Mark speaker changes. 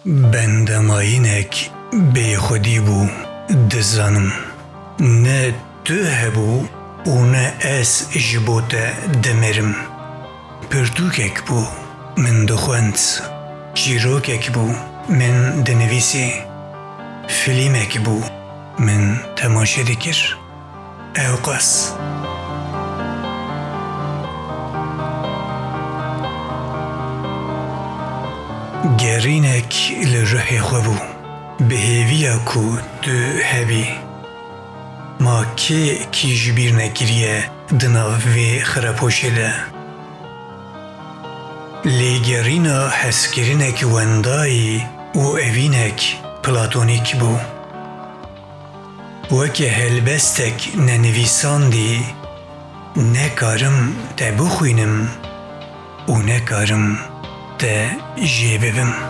Speaker 1: Bendemayinek bêxwedî bû dizanim. Ne tu hebû û ne ez ji bo te dimirim. Pirtûkek bû min dixwend, çîrokek bû min dinivîsî, filîmek bû min temaşe dikir. Ew qas. Gerînek li rihê xwe bû, bi hêviya ku tu hebî. Ma kê kî ji bîr nekiriye di nav vê xirapoşê de? Lêgerîna hezkirinek wendayî û evînek platonîk bû. Weke helbestek nenivîsandî, nekarim te bixwînim û nekarim te jê bibim.